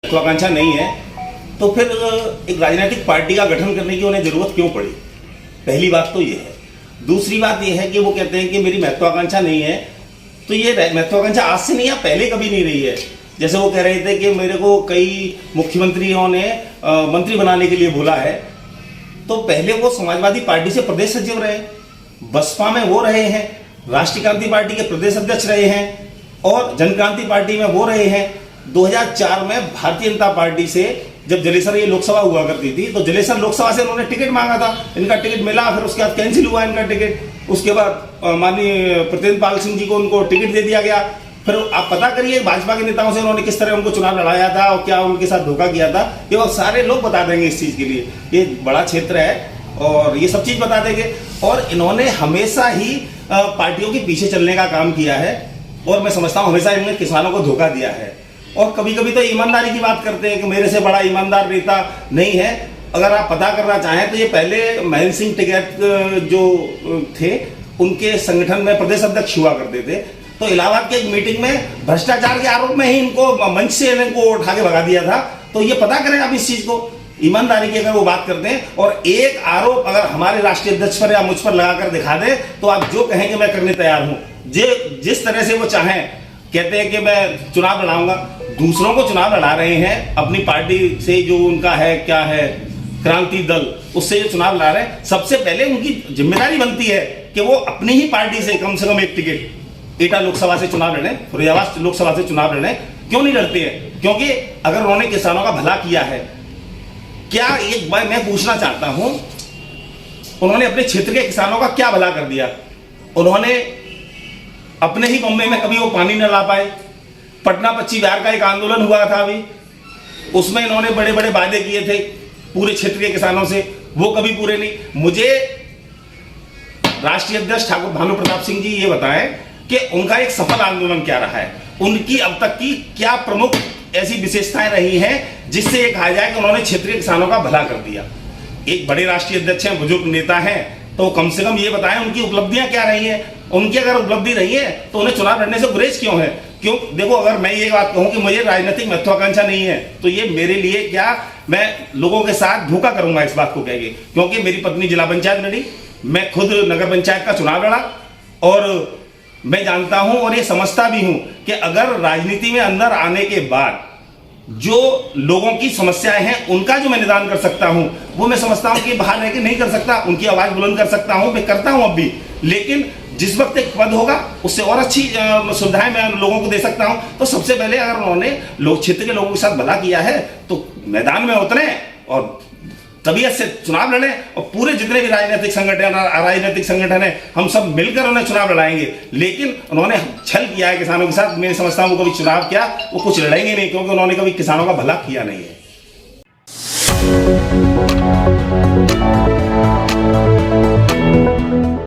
महत्वाकांक्षा नहीं है तो फिर एक राजनीतिक पार्टी का गठन करने की उन्हें जरूरत क्यों पड़ी? पहली बात तो ये है। दूसरी बात ये है कि वो कहते हैं कि मेरी महत्वाकांक्षा नहीं है, तो ये महत्वाकांक्षा आज से नहीं है, पहले कभी नहीं रही है। जैसे वो कह रहे थे कि मेरे को कई मुख्यमंत्रियों ने मंत्री बनाने के लिए बोला है, तो पहले वो समाजवादी पार्टी से प्रदेश सचिव रहे, बसपा में वो रहे हैं, राष्ट्रीय क्रांति पार्टी के प्रदेश अध्यक्ष रहे हैं और जनक्रांति पार्टी में वो रहे हैं। 2004 में भारतीय जनता पार्टी से जब जलेसर ये लोकसभा हुआ करती थी तो जलेसर लोकसभा से उन्होंने टिकट मांगा था, इनका टिकट मिला, फिर उसके बाद कैंसिल हुआ इनका टिकट। उसके बाद माननीय प्रतिनिधि पाल सिंह जी को उनको टिकट दे दिया गया। फिर आप पता करिए भाजपा के नेताओं से उन्होंने किस तरह उनको चुनाव लड़ाया था और क्या उनके साथ धोखा किया था, ये वो सारे लोग बता देंगे इस चीज के लिए। ये बड़ा क्षेत्र है और ये सब चीज बता देंगे। और इन्होंने हमेशा ही पार्टियों के पीछे चलने का काम किया है और मैं समझता हूँ हमेशा इन्होंने किसानों को धोखा दिया है। और कभी कभी तो ईमानदारी की बात करते हैं कि मेरे से बड़ा ईमानदार नेता नहीं है। अगर आप पता करना चाहें तो ये पहले महेंद्र सिंह टिकैत जो थे उनके संगठन में प्रदेश अध्यक्ष हुआ करते थे, तो इलाहाबाद की एक मीटिंग में भ्रष्टाचार के आरोप में ही इनको मंच से इनको उठा के भगा दिया था। तो ये पता करें आप इस चीज को, ईमानदारी की अगर वो बात करते हैं और एक आरोप अगर हमारे राष्ट्रीय अध्यक्ष पर या मुझ पर लगाकर दिखा दे तो आप जो कहें कि मैं करने तैयार हूं। जिस तरह से वो चाहें, कहते हैं कि मैं चुनाव लड़ाऊंगा, दूसरों को चुनाव लड़ा रहे हैं अपनी पार्टी से, जो उनका है क्या है क्रांति दल, उससे ये चुनाव लड़ा रहे हैं। सबसे पहले उनकी जिम्मेदारी बनती है कि वो अपनी ही पार्टी से कम एक टिकट एटा लोकसभा से चुनाव लड़े, फिरोजाबाद लोकसभा से चुनाव लड़े। क्यों नहीं लड़ते हैं? क्योंकि अगर उन्होंने किसानों का भला किया है, क्या एक बार मैं पूछना चाहता हूं, उन्होंने अपने क्षेत्र के किसानों का क्या भला कर दिया? उन्होंने अपने ही बम्बे में कभी वो पानी न ला पाए। पटना पश्चिम बिहार का एक आंदोलन हुआ था अभी, उसमें इन्होंने बड़े बड़े वादे किए थे पूरे क्षेत्र के किसानों से, वो कभी पूरे नहीं। मुझे राष्ट्रीय अध्यक्ष ठाकुर भानु प्रताप सिंह जी ये बताएं कि उनका एक सफल आंदोलन क्या रहा है, उनकी अब तक की क्या प्रमुख ऐसी विशेषताएं रही हैं जिससे ये कहा जाए कि उन्होंने क्षेत्रीय किसानों का भला कर दिया। एक बड़े राष्ट्रीय अध्यक्ष हैं, बुजुर्ग नेता हैं, तो कम से कम ये बताएं उनकी उपलब्धियां क्या रही हैं। उनकी अगर उपलब्धि रही है तो उन्हें चुनाव लड़ने से गुरेज क्यों है? क्यों? देखो, अगर मैं ये बात कहूं कि मुझे राजनीतिक महत्वाकांक्षा नहीं है तो ये मेरे लिए क्या, मैं लोगों के साथ धोखा करूंगा इस बात को कह के, क्योंकि मेरी पत्नी जिला पंचायत लड़ी, मैं खुद नगर पंचायत का चुनाव लड़ा और मैं जानता हूं और ये समझता भी हूं कि अगर राजनीति में अंदर आने के बाद जो लोगों की समस्याएं हैं उनका जो मैं निदान कर सकता हूं, वो मैं समझता हूं कि बाहर रह के नहीं कर सकता। उनकी आवाज बुलंद कर सकता हूं, मैं करता हूं अब भी, लेकिन जिस वक्त एक पद होगा उससे और अच्छी सुविधाएं मैं लोगों को दे सकता हूं। तो सबसे पहले अगर उन्होंने लोक क्षेत्र के लोगों के साथ भला किया है तो मैदान में उतरे और तबीयत से चुनाव लड़े और पूरे जितने भी राजनीतिक संगठन है हम सब मिलकर उन्हें चुनाव लड़ाएंगे। लेकिन उन्होंने छल किया है किसानों के साथ, मैं समझता हूं वो कभी चुनाव क्या, वो कुछ लड़ेंगे नहीं, क्योंकि उन्होंने कभी किसानों का भला किया नहीं है।